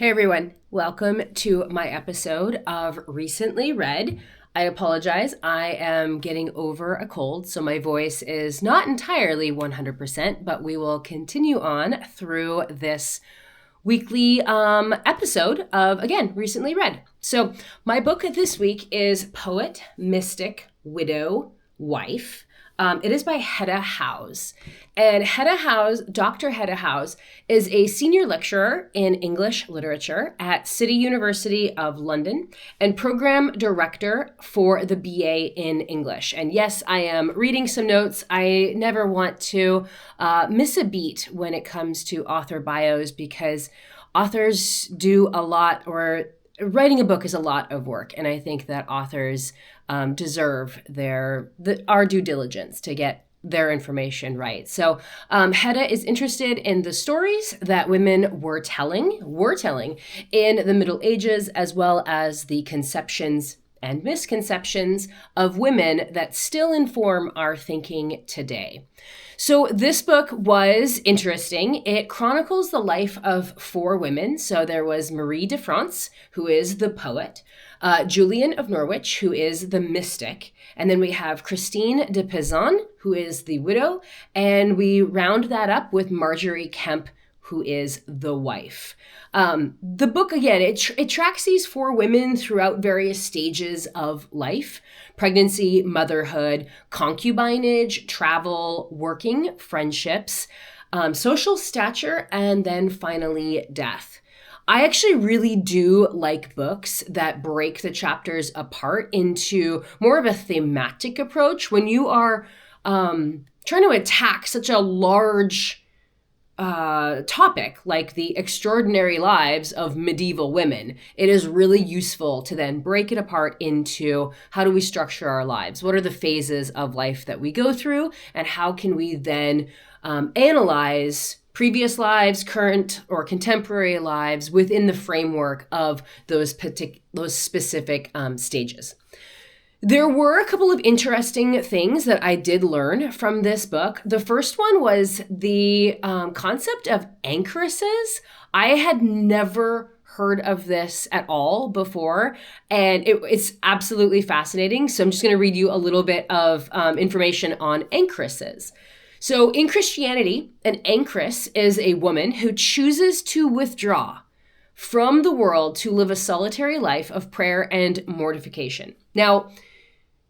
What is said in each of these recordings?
Hey everyone, welcome to my episode of Recently Read. I apologize, I am getting over a cold, so my voice is not entirely 100%, but we will continue on through this weekly episode of, again, Recently Read. So my book this week is Poet, Mystic, Widow, Wife. It is by Hedda House. And Dr. Hedda House, is a senior lecturer in English literature at City University of London and program director for the BA in English. And yes, I am reading some notes. I never want to miss a beat when it comes to author bios because authors do a lot, or writing a book is a lot of work. And I think that authors deserve our due diligence to get their information right. So Hedda is interested in the stories that women were telling in the Middle Ages, as well as the conceptions and misconceptions of women that still inform our thinking today. So this book was interesting. It chronicles the life of four women. So there was Marie de France, who is the poet, Julian of Norwich, who is the mystic, and then we have Christine de Pizan, who is the widow, and we round that up with Marjorie Kemp, who is the wife. The book, again, it tracks these four women throughout various stages of life: pregnancy, motherhood, concubinage, travel, working, friendships, social stature, and then finally death. I actually really do like books that break the chapters apart into more of a thematic approach. When you are trying to attack such a large topic like the extraordinary lives of medieval women, it is really useful to then break it apart into how do we structure our lives? What are the phases of life that we go through? And how can we then analyze previous lives, current or contemporary lives within the framework of those specific stages? There were a couple of interesting things that I did learn from this book. The first one was the concept of anchoresses. I had never heard of this at all before, and it's absolutely fascinating. So I'm just going to read you a little bit of information on anchoresses. So in Christianity, an anchoress is a woman who chooses to withdraw from the world to live a solitary life of prayer and mortification. Now,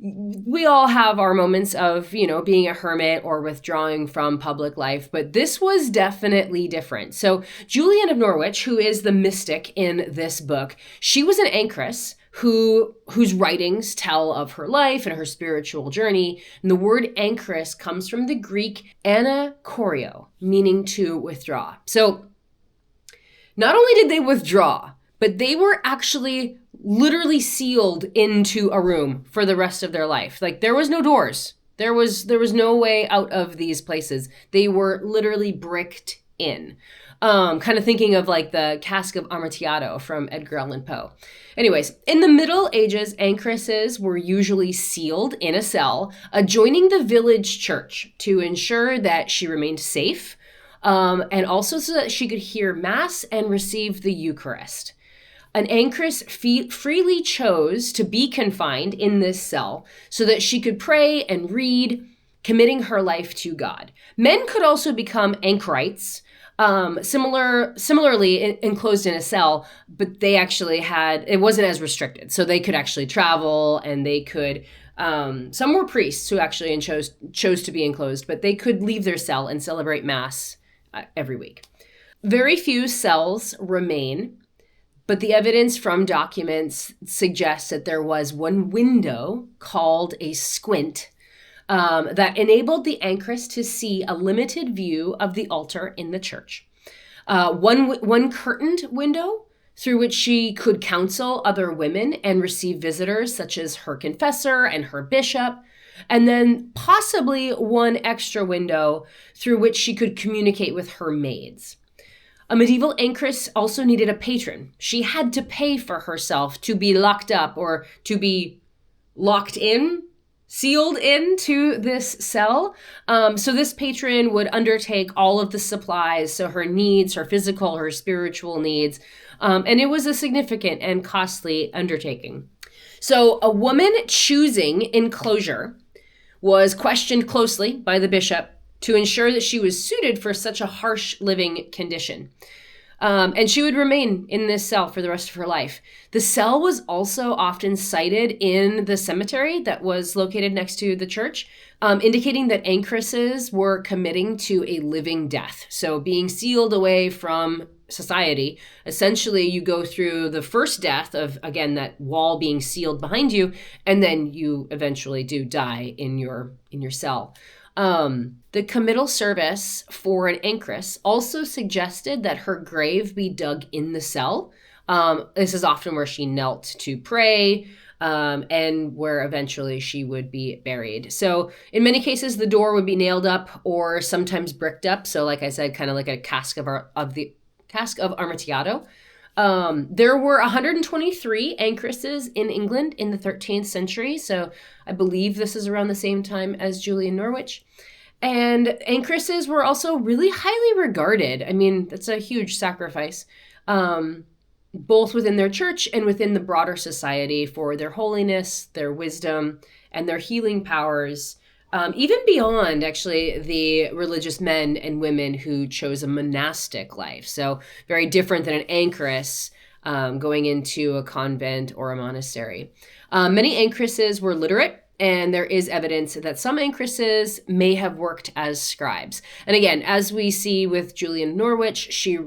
we all have our moments of, being a hermit or withdrawing from public life, but this was definitely different. So Julian of Norwich, who is the mystic in this book, she was an anchoress whose writings tell of her life and her spiritual journey. And the word anchoress comes from the Greek anachorio, meaning to withdraw. So not only did they withdraw, but they were actually literally sealed into a room for the rest of their life. Like, there was no doors. There was no way out of these places. They were literally bricked in. Kind of thinking of like the Cask of Amontillado from Edgar Allan Poe. Anyways, in the Middle Ages, anchoresses were usually sealed in a cell adjoining the village church to ensure that she remained safe, and also so that she could hear Mass and receive the Eucharist. An anchoress freely chose to be confined in this cell so that she could pray and read, committing her life to God. Men could also become anchorites, similarly enclosed in a cell, but they actually it wasn't as restricted. So they could actually travel, and they could, some were priests who actually chose to be enclosed, but they could leave their cell and celebrate Mass every week. Very few cells remain, but the evidence from documents suggests that there was one window called a squint that enabled the anchoress to see a limited view of the altar in the church. One curtained window through which she could counsel other women and receive visitors such as her confessor and her bishop, and then possibly one extra window through which she could communicate with her maids. A medieval anchoress also needed a patron. She had to pay for herself to be locked up or to be locked in sealed into this cell. So this patron would undertake all of the supplies, so her needs, her physical, her spiritual needs. And it was a significant and costly undertaking. So a woman choosing enclosure was questioned closely by the bishop to ensure that she was suited for such a harsh living condition. And she would remain in this cell for the rest of her life. The cell was also often cited in the cemetery that was located next to the church, indicating that anchoresses were committing to a living death. So being sealed away from society, essentially you go through the first death of, again, that wall being sealed behind you, and then you eventually do die in your cell. The committal service for an anchoress also suggested that her grave be dug in the cell. This is often where she knelt to pray, and where eventually she would be buried. So in many cases, the door would be nailed up or sometimes bricked up. So like I said, kind of like a cask of Amontillado. There were 123 anchoresses in England in the 13th century. So I believe this is around the same time as Julian Norwich. And anchoresses were also really highly regarded. I mean, that's a huge sacrifice, both within their church and within the broader society for their holiness, their wisdom, and their healing powers. Even beyond, actually, the religious men and women who chose a monastic life. So very different than an anchoress going into a convent or a monastery. Many anchoresses were literate, and there is evidence that some anchoresses may have worked as scribes. And again, as we see with Julian Norwich, she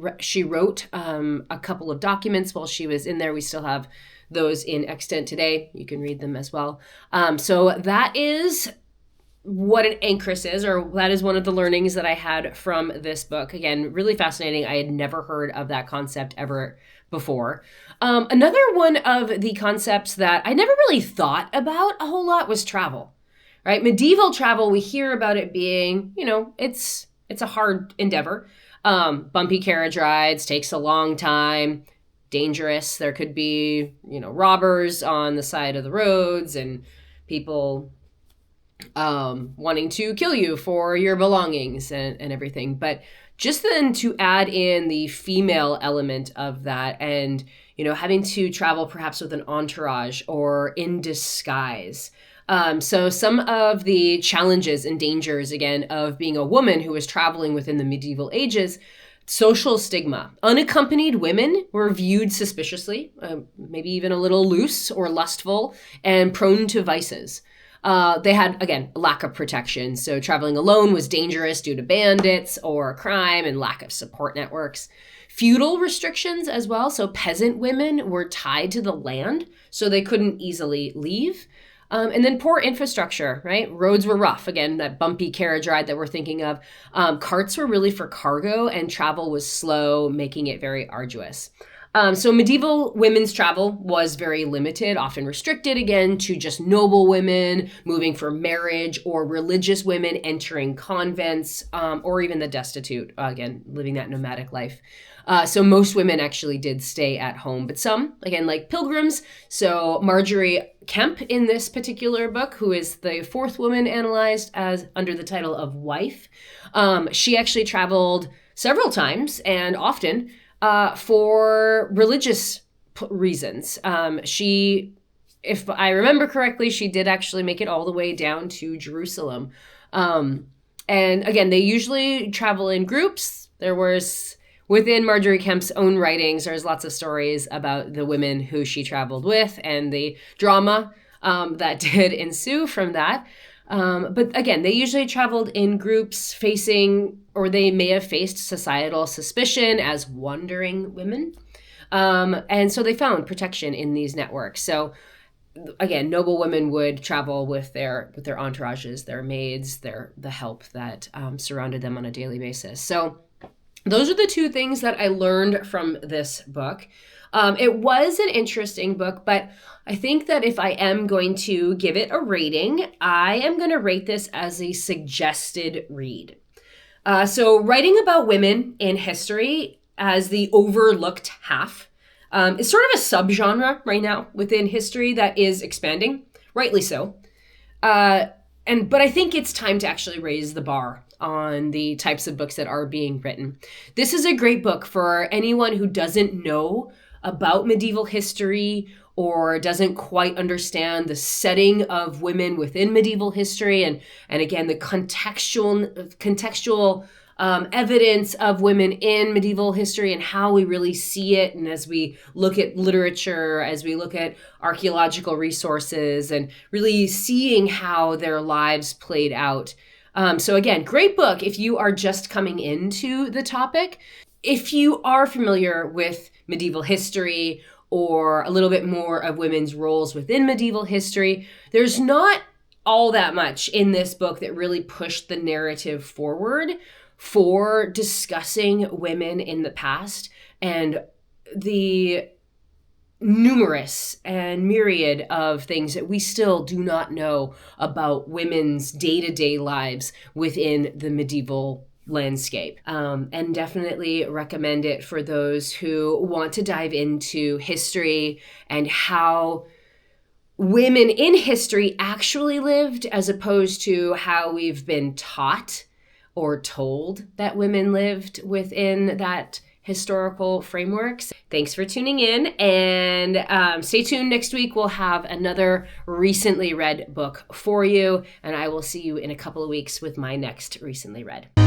wrote a couple of documents while she was in there. We still have those in extant today. You can read them as well. So that is what an anchoress is, or that is one of the learnings that I had from this book. Again, really fascinating. I had never heard of that concept ever before. Another one of the concepts that I never really thought about a whole lot was travel, right? Medieval travel, we hear about it being, it's a hard endeavor. Bumpy carriage rides, takes a long time, dangerous. There could be, robbers on the side of the roads and people wanting to kill you for your belongings and everything. But just then to add in the female element of that and, having to travel perhaps with an entourage or in disguise. So some of the challenges and dangers, again, of being a woman who was traveling within the medieval ages: social stigma. Unaccompanied women were viewed suspiciously, maybe even a little loose or lustful, and prone to vices. They had, again, lack of protection. So traveling alone was dangerous due to bandits or crime and lack of support networks. Feudal restrictions as well. So peasant women were tied to the land, so they couldn't easily leave. And then poor infrastructure, right? Roads were rough. Again, that bumpy carriage ride that we're thinking of. Carts were really for cargo, and travel was slow, making it very arduous. So medieval women's travel was very limited, often restricted, again, to just noble women moving for marriage or religious women entering convents, or even the destitute, again, living that nomadic life. So most women actually did stay at home, but some, again, like pilgrims. So Marjorie Kemp in this particular book, who is the fourth woman analyzed as under the title of wife, she actually traveled several times and often for religious reasons. She, if I remember correctly, she did actually make it all the way down to Jerusalem. And again, they usually travel in groups. There was, within Marjorie Kemp's own writings, there's lots of stories about the women who she traveled with and the drama that did ensue from that. But again, they usually traveled in groups facing, or they may have faced societal suspicion as wandering women. And so they found protection in these networks. So again, noble women would travel with their entourages, their maids, the help that surrounded them on a daily basis. So those are the two things that I learned from this book. It was an interesting book, but I think that if I am going to give it a rating, I am going to rate this as a suggested read. So writing about women in history as the overlooked half is sort of a subgenre right now within history that is expanding, rightly so. But I think it's time to actually raise the bar on the types of books that are being written. This is a great book for anyone who doesn't know about medieval history or doesn't quite understand the setting of women within medieval history, and again the contextual evidence of women in medieval history and how we really see it. And as we look at literature, as we look at archaeological resources, and really seeing how their lives played out. So again, great book if you are just coming into the topic. If you are familiar with medieval history or a little bit more of women's roles within medieval history, there's not all that much in this book that really pushed the narrative forward for discussing women in the past and the numerous and myriad of things that we still do not know about women's day-to-day lives within the medieval landscape. And definitely recommend it for those who want to dive into history and how women in history actually lived, as opposed to how we've been taught or told that women lived within that historical frameworks. Thanks for tuning in, and stay tuned. Next week we'll have another recently read book for you, and I will see you in a couple of weeks with my next recently read.